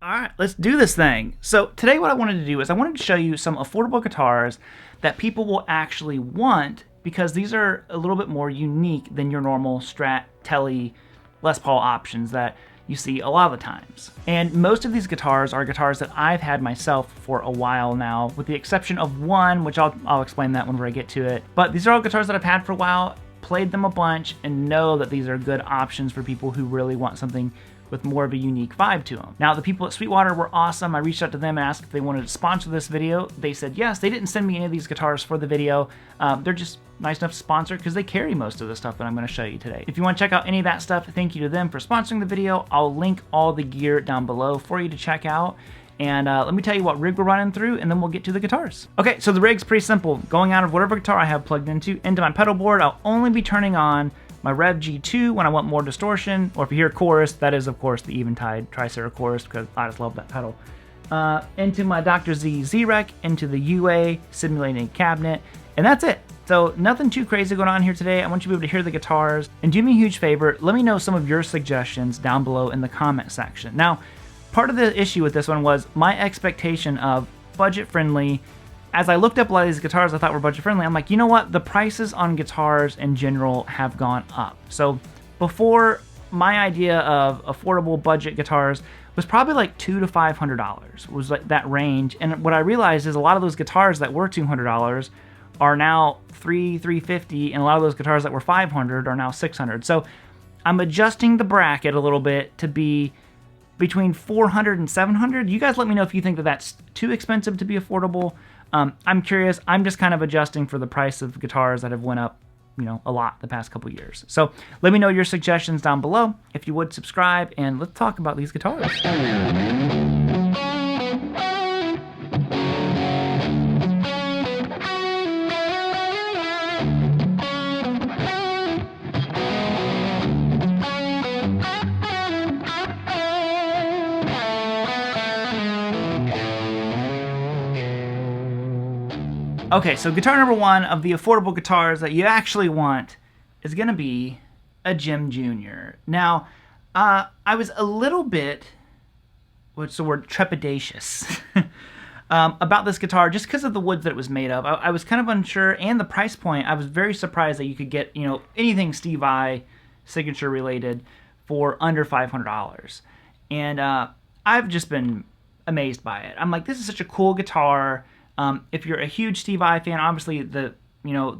All right, let's do this thing. So today what I wanted to do is I wanted to show you some affordable guitars that people will actually want because these are a little bit more unique than your normal Strat, Tele, Les Paul options that you see a lot of the times. And most of these guitars are guitars that I've had myself for a while now, with the exception of one, which I'll explain that whenever I get to it. But these are all guitars that I've had for a while, played them a bunch, and know that these are good options for people who really want something with more of a unique vibe to them. Now, the people at Sweetwater were awesome. I reached out to them and asked if they wanted to sponsor this video. They said yes. They didn't send me any of these guitars for the video. They're just nice enough to sponsor because they carry most of the stuff that I'm going to show you today. If you want to check out any of that stuff, thank you to them for sponsoring the video. I'll link all the gear down below for you to check out. And let me tell you what rig we're running through, and then we'll get to the guitars. Okay, so the rig's pretty simple. Going out of whatever guitar I have plugged into my pedal board, I'll only be turning on my Rev G2 when I want more distortion, or if you hear chorus, that is of course the Eventide Tricera chorus because I just love that pedal. Into my Dr. Z Z-Rec, into the UA simulating cabinet, and that's it. So nothing too crazy going on here today. I want you to be able to hear the guitars, and do me a huge favor, let me know some of your suggestions down below in the comment section. Now, part of the issue with this one was my expectation of budget friendly. As I looked up a lot of these guitars I thought were budget friendly, I'm like, you know what? The prices on guitars in general have gone up. So before, my idea of affordable budget guitars was probably like $200 to $500, was like that range. And what I realized is a lot of those guitars that were $200 are now $350, and a lot of those guitars that were $500 are now $600. So I'm adjusting the bracket a little bit to be between $400 and $700. You guys let me know if you think that that's too expensive to be affordable. I'm curious. I'm just kind of adjusting for the price of guitars that have went up, a lot the past couple years. So let me know your suggestions down below. If you would subscribe, and let's talk about these guitars. Okay, so guitar number one of the affordable guitars that you actually want is going to be a Jim Jr. Now, I was a little bit, what's the word, trepidatious about this guitar just because of the wood that it was made of. I was kind of unsure, and the price point. I was very surprised that you could get, anything Steve Vai signature related for under $500. And I've just been amazed by it. I'm like, this is such a cool guitar. If you're a huge Steve Vai fan, obviously the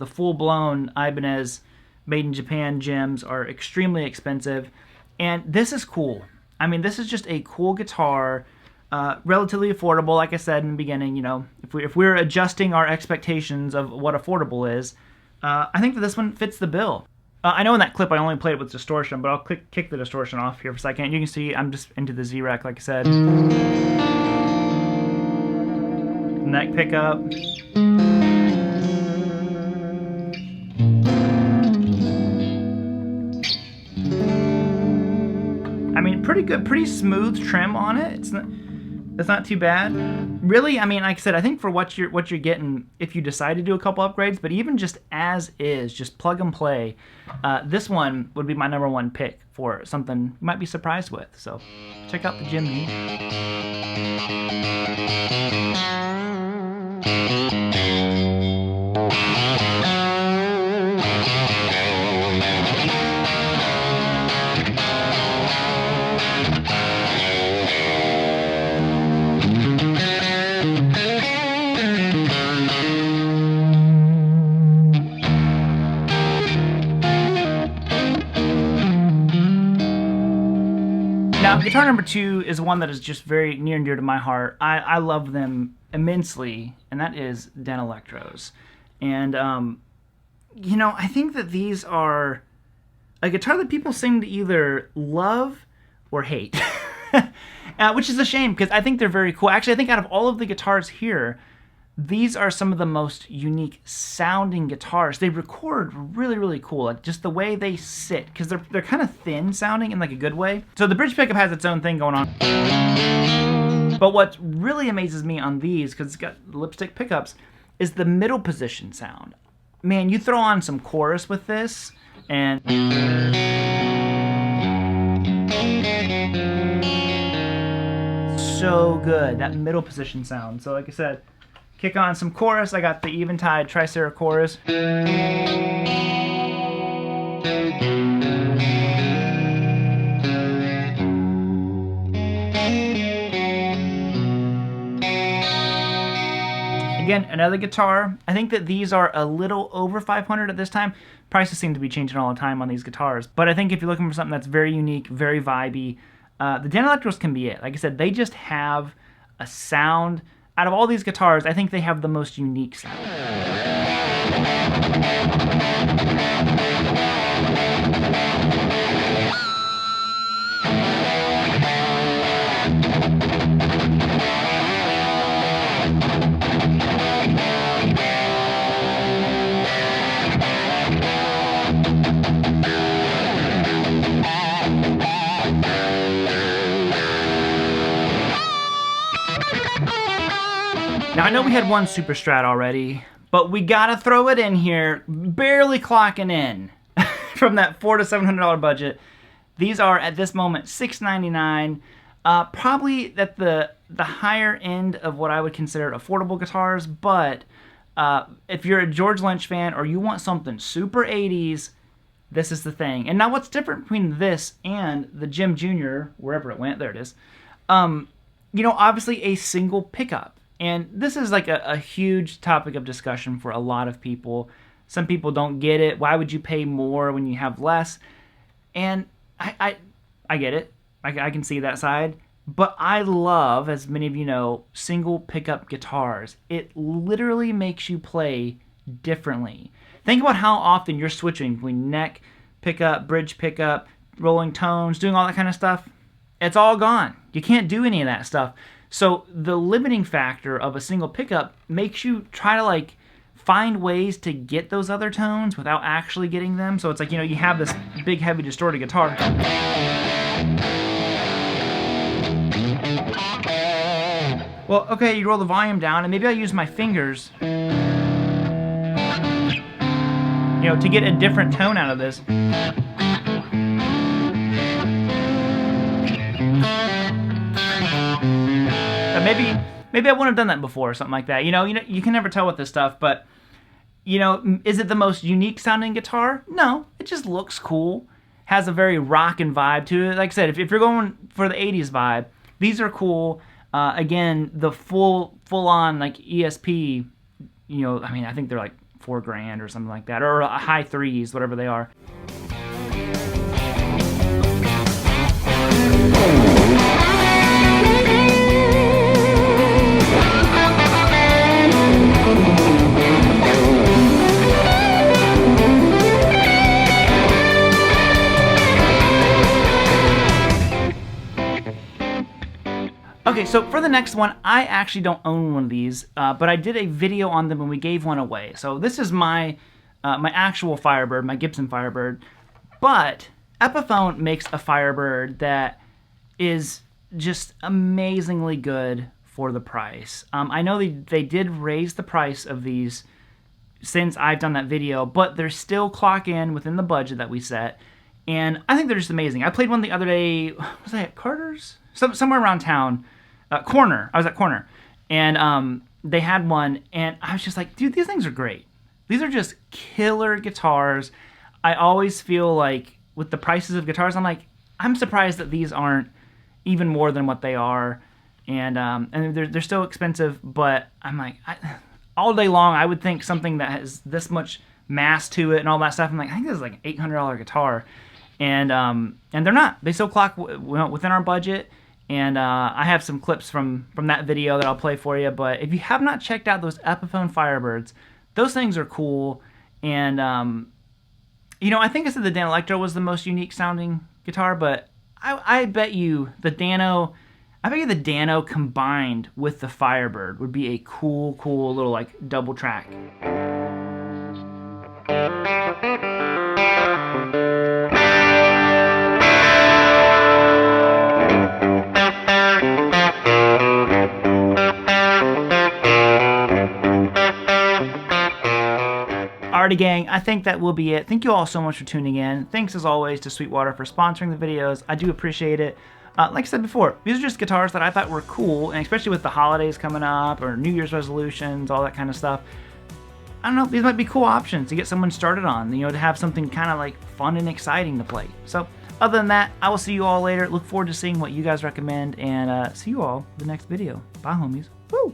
full-blown Ibanez made in Japan Jims are extremely expensive, and this is cool. I mean, this is just a cool guitar, relatively affordable. Like I said in the beginning, if we're adjusting our expectations of what affordable is, I think that this one fits the bill. I know in that clip I only played it with distortion, but I'll kick the distortion off here for a second. You can see I'm just into the Z-Rec, like I said. Neck pickup. I mean, pretty good, pretty smooth trim on it. It's not too bad. Really, I mean, like I said, I think for what you're getting, if you decide to do a couple upgrades, but even just as is, just plug and play, this one would be my number one pick for something you might be surprised with. So check out the Jim Jr. Now, guitar number two is one that is just very near and dear to my heart. I love them immensely, and that is Den Electros. And, I think that these are a guitar that people seem to either love or hate, which is a shame because I think they're very cool. Actually, I think out of all of the guitars here, these are some of the most unique sounding guitars. They record really, really cool. Like just the way they sit, because they're kind of thin sounding in like a good way. So the bridge pickup has its own thing going on. But what really amazes me on these, because it's got lipstick pickups, is the middle position sound. Man, you throw on some chorus with this, and so good, that middle position sound. So like I said, kick on some chorus. I got the Eventide Tricera chorus. Again, another guitar. I think that these are a little over $500 at this time. Prices seem to be changing all the time on these guitars. But I think if you're looking for something that's very unique, very vibey, the Dan Electros can be it. Like I said, they just have a sound. Out of all these guitars, I think they have the most unique sound. Now I know we had one Super Strat already, but we gotta throw it in here, barely clocking in from that $400 to $700 budget. These are at this moment $699, probably at the higher end of what I would consider affordable guitars. But if you're a George Lynch fan or you want something super 80s, this is the thing. And now what's different between this and the Jim Jr., wherever it went, there it is, you know, obviously a single pickup. And this is like a huge topic of discussion for a lot of people. Some people don't get it. Why would you pay more when you have less? And I get it. I can see that side. But I love, as many of you know, single pickup guitars. It literally makes you play differently. Think about how often you're switching between neck pickup, bridge pickup, rolling tones, doing all that kind of stuff. It's all gone. You can't do any of that stuff. So the limiting factor of a single pickup makes you try to like find ways to get those other tones without actually getting them. So it's like, you know, you have this big heavy distorted guitar. Well, okay, you roll the volume down and maybe I use my fingers, you know, to get a different tone out of this. Maybe I wouldn't have done that before or something like that. You know, you can never tell with this stuff, but you know, is it the most unique sounding guitar? No, it just looks cool. Has a very rockin' vibe to it. Like I said, if you're going for the 80s vibe, these are cool. Again, the full on like ESP, you know, I mean, I think they're like $4,000 or something like that, or high threes, whatever they are. Okay, so for the next one, I actually don't own one of these, but I did a video on them when we gave one away. So this is my my actual Firebird, my Gibson Firebird, but Epiphone makes a Firebird that is just amazingly good for the price. I know they did raise the price of these since I've done that video, but they're still clock in within the budget that we set, and I think they're just amazing. I played one the other day, was I at Carter's? Somewhere around town. Corner. I was at Corner, and they had one, and I was just like, dude, these things are great. These are just killer guitars. I always feel like with the prices of guitars, I'm surprised that these aren't even more than what they are, and they're still expensive. But I'm like, all day long, I would think something that has this much mass to it and all that stuff. I'm like, I think this is like an $800 guitar, and they're not. They still clock within our budget. And I have some clips from that video that I'll play for you. But if you have not checked out those Epiphone Firebirds, those things are cool. And, you know, I think I said the Dan Electro was the most unique sounding guitar, but I bet you the Dano combined with the Firebird would be a cool little like double track. Alrighty, gang, I think that will be it. Thank you all so much for tuning in. Thanks as always to Sweetwater for sponsoring the videos. I do appreciate it. Like I said before, these are just guitars that I thought were cool, and especially with the holidays coming up or New Year's resolutions, all that kind of stuff. I don't know, these might be cool options to get someone started on, you know, to have something kind of like fun and exciting to play. So other than that, I will see you all later. Look forward to seeing what you guys recommend, and see you all in the next video. Bye, homies. Woo!